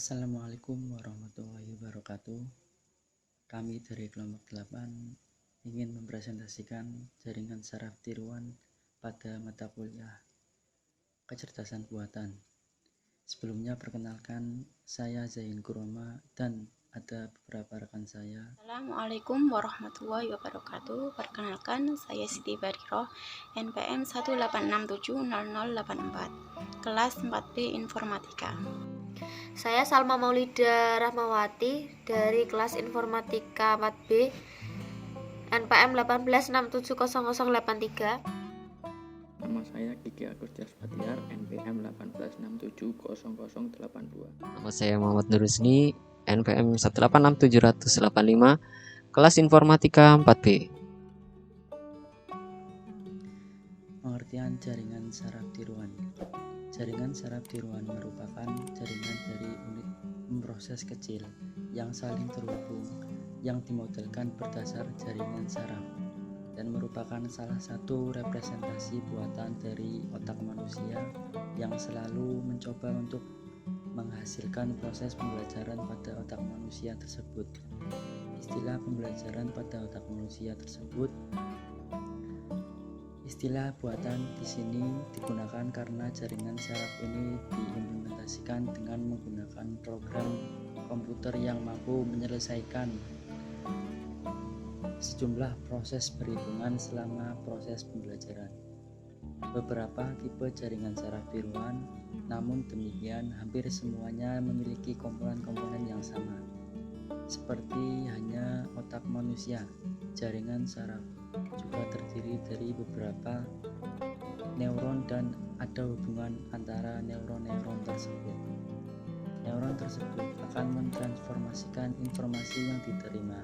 Assalamualaikum warahmatullahi wabarakatuh. Kami dari kelompok 8 ingin mempresentasikan jaringan saraf tiruan pada mata kuliah kecerdasan buatan. Sebelumnya perkenalkan, saya Zain Kuroma dan ada beberapa rekan saya. Assalamualaikum warahmatullahi wabarakatuh. Perkenalkan, saya Siti Bariroh, NPM 186700084, kelas 4B Informatika. Saya Salma Maulida Rahmawati dari kelas Informatika 4B NPM 186700083. Nama saya Kiki Agustias Batiar, NPM 186700082. Nama saya Muhammad Nurusni, NPM 1867085, kelas Informatika 4B. Pengertian jaringan saraf tiruan. Jaringan saraf tiruan merupakan jaringan dari unit memproses kecil yang saling terhubung yang dimodelkan berdasar jaringan saraf dan merupakan salah satu representasi buatan dari otak manusia yang selalu mencoba untuk menghasilkan proses pembelajaran pada otak manusia tersebut. Istilah pembelajaran pada otak manusia tersebut Istilah buatan di sini digunakan karena jaringan saraf ini diimplementasikan dengan menggunakan program komputer yang mampu menyelesaikan sejumlah proses perhitungan selama proses pembelajaran. Beberapa tipe jaringan saraf tiruan, namun demikian hampir semuanya memiliki komponen-komponen yang sama. Seperti hanya otak manusia, jaringan saraf juga terdiri dari beberapa neuron dan ada hubungan antara neuron-neuron tersebut. Neuron tersebut akan mentransformasikan informasi yang diterima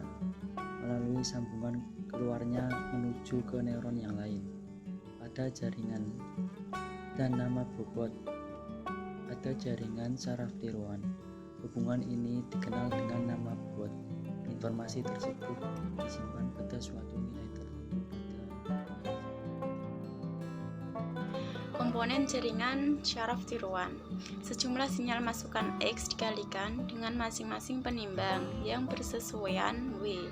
melalui sambungan keluarnya menuju ke neuron yang lain pada jaringan dan nama bobot pada jaringan saraf tiruan. Hubungan ini dikenal dengan nama bobot. Informasi tersebut disimpan pada suatu nilai tertentu. Komponen jaringan syaraf tiruan. Sejumlah sinyal masukan X dikalikan dengan masing-masing penimbang yang bersesuaian W.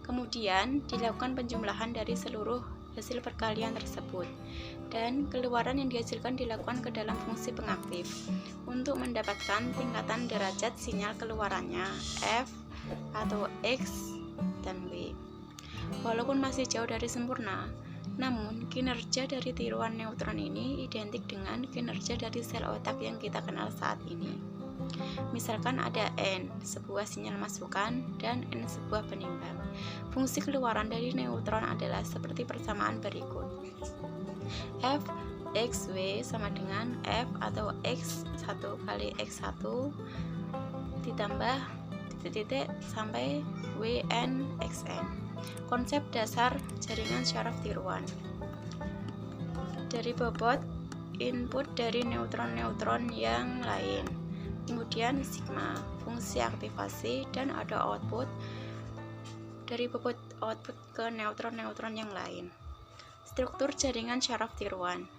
Kemudian dilakukan penjumlahan dari seluruh hasil perkalian tersebut dan keluaran yang dihasilkan dilakukan ke dalam fungsi pengaktif untuk mendapatkan tingkatan derajat sinyal keluarannya F atau X dan W. Walaupun masih jauh dari sempurna, namun kinerja dari tiruan neutron ini identik dengan kinerja dari sel otak yang kita kenal saat ini. Misalkan ada N, sebuah sinyal masukan, dan N, sebuah penimbang. Fungsi keluaran dari neutron adalah seperti persamaan berikut. F X W sama dengan F atau X1 kali X1 ditambah titik-titik sampai WN XN. Konsep dasar jaringan syaraf tiruan. Dari bobot input dari neutron-neutron yang lain. Kemudian sigma, fungsi aktivasi, dan ada output dari bobot output ke neutron-neutron yang lain. Struktur jaringan syaraf tiruan.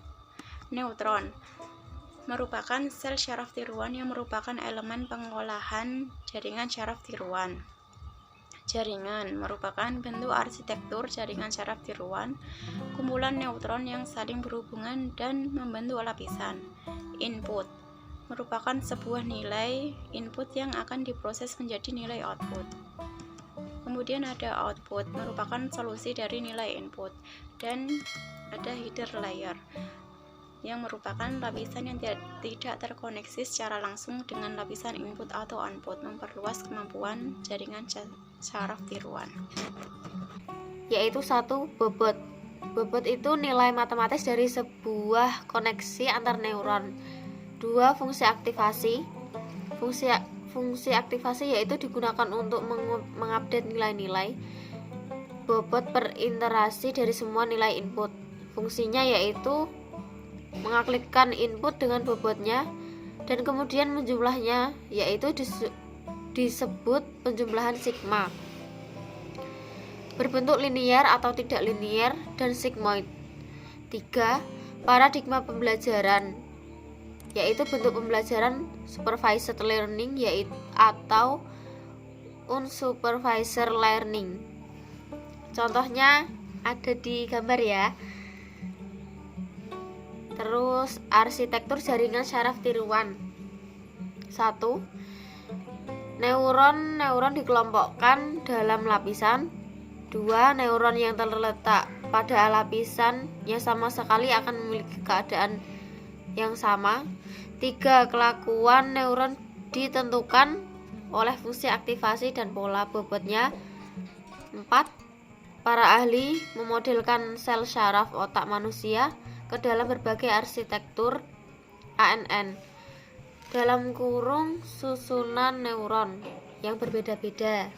Neutron merupakan sel syaraf tiruan yang merupakan elemen pengolahan jaringan syaraf tiruan. Jaringan merupakan bentuk arsitektur jaringan syaraf tiruan, kumpulan neutron yang saling berhubungan dan membentuk lapisan. Input merupakan sebuah nilai input yang akan diproses menjadi nilai output. Kemudian ada output, merupakan solusi dari nilai input, dan ada header layer yang merupakan lapisan yang tidak terkoneksi secara langsung dengan lapisan input atau output, memperluas kemampuan jaringan syaraf tiruan. Yaitu 1. Bobot. Bobot itu nilai matematis dari sebuah koneksi antar neuron. 2. Fungsi aktivasi. Fungsi aktivasi yaitu digunakan untuk mengupdate nilai-nilai bobot per iterasi dari semua nilai input. Fungsinya yaitu mengaklikkan input dengan bobotnya dan kemudian menjumlahnya, yaitu disebut penjumlahan sigma. Berbentuk linier atau tidak linier dan sigmoid. 3. Paradigma pembelajaran. yaitu bentuk pembelajaran supervised learning atau unsupervised learning. Contohnya ada di gambar ya. Terus arsitektur jaringan syaraf tiruan. 1. Neuron dikelompokkan dalam lapisan. 2. Neuron yang terletak pada lapisan yang sama sekali akan memiliki keadaan yang sama. 3. Kelakuan neuron ditentukan oleh fungsi aktivasi dan pola bobotnya. 4. Para ahli memodelkan sel syaraf otak manusia ke dalam berbagai arsitektur ANN dalam kurung susunan neuron yang berbeda-beda.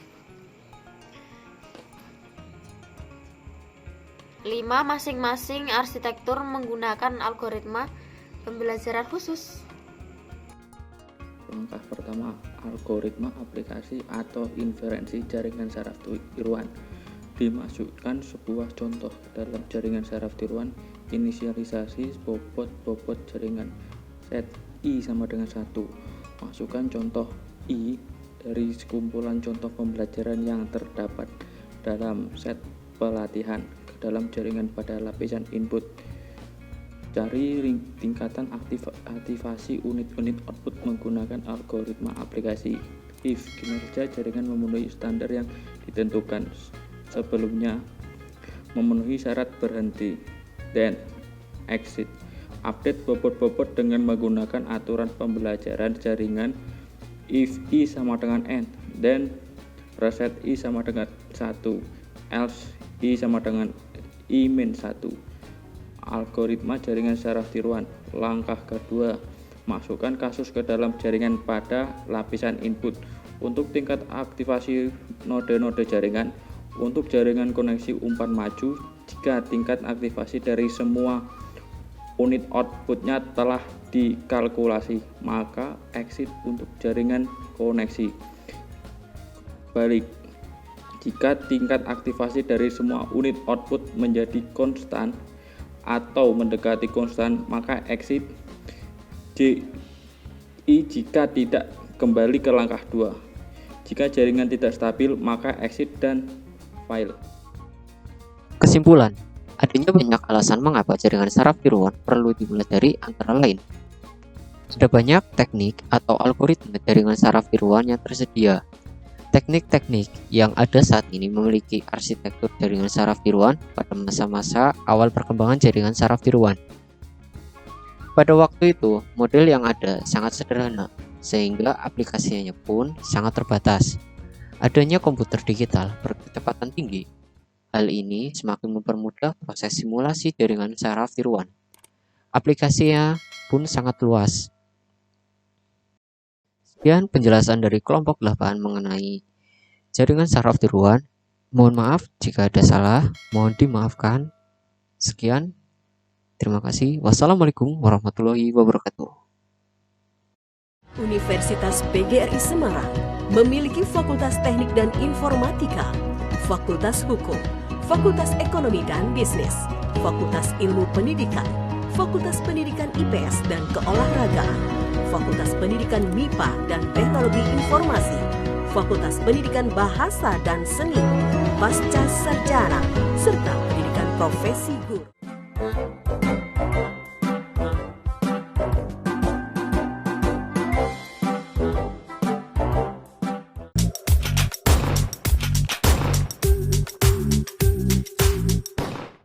5. Masing-masing arsitektur menggunakan algoritma pembelajaran khusus. Langkah pertama, algoritma aplikasi atau inferensi jaringan saraf tiruan. Dimasukkan sebuah contoh dalam jaringan saraf tiruan. Inisialisasi bobot jaringan. Set I sama dengan 1. Masukkan contoh I dari sekumpulan contoh pembelajaran yang terdapat dalam set pelatihan ke dalam jaringan pada lapisan input. Cari tingkatan aktivasi unit-unit output menggunakan algoritma aplikasi. If kinerja jaringan memenuhi standar yang ditentukan sebelumnya, memenuhi syarat berhenti, then exit. Update bobot-bobot dengan menggunakan aturan pembelajaran jaringan. If I sama dengan N, then reset I sama dengan 1, else I sama dengan I min 1. Algoritma jaringan saraf tiruan. Langkah kedua, masukkan kasus ke dalam jaringan pada lapisan input. Untuk tingkat aktivasi node-node jaringan, untuk jaringan koneksi umpan maju, jika tingkat aktivasi dari semua unit outputnya telah dikalkulasi, maka exit untuk jaringan koneksi. Balik, jika tingkat aktivasi dari semua unit output menjadi konstan atau mendekati konstan, maka exit. Jika tidak, kembali ke langkah 2. Jika jaringan tidak stabil, maka exit dan file. Kesimpulan, adanya banyak alasan mengapa jaringan saraf tiruan perlu dipelajari, antara lain ada banyak teknik atau algoritma jaringan saraf tiruan yang tersedia. Teknik-teknik yang ada saat ini memiliki arsitektur jaringan saraf tiruan pada masa-masa awal perkembangan jaringan saraf tiruan. Pada waktu itu, model yang ada sangat sederhana, sehingga aplikasinya pun sangat terbatas. Adanya komputer digital berkecepatan tinggi. Hal ini semakin mempermudah proses simulasi jaringan saraf tiruan. Aplikasinya pun sangat luas. Sekian penjelasan dari kelompok 8 mengenai jaringan saraf tiruan. Mohon maaf jika ada salah, mohon dimaafkan. Sekian, terima kasih. Wassalamualaikum warahmatullahi wabarakatuh. Universitas PGRI Semarang memiliki Fakultas Teknik dan Informatika, Fakultas Hukum, Fakultas Ekonomi dan Bisnis, Fakultas Ilmu Pendidikan, Fakultas Pendidikan IPS dan Keolahragaan, Fakultas Pendidikan MIPA dan Teknologi Informasi, Fakultas Pendidikan Bahasa dan Seni, Pasca Sarjana, serta Pendidikan Profesi Guru.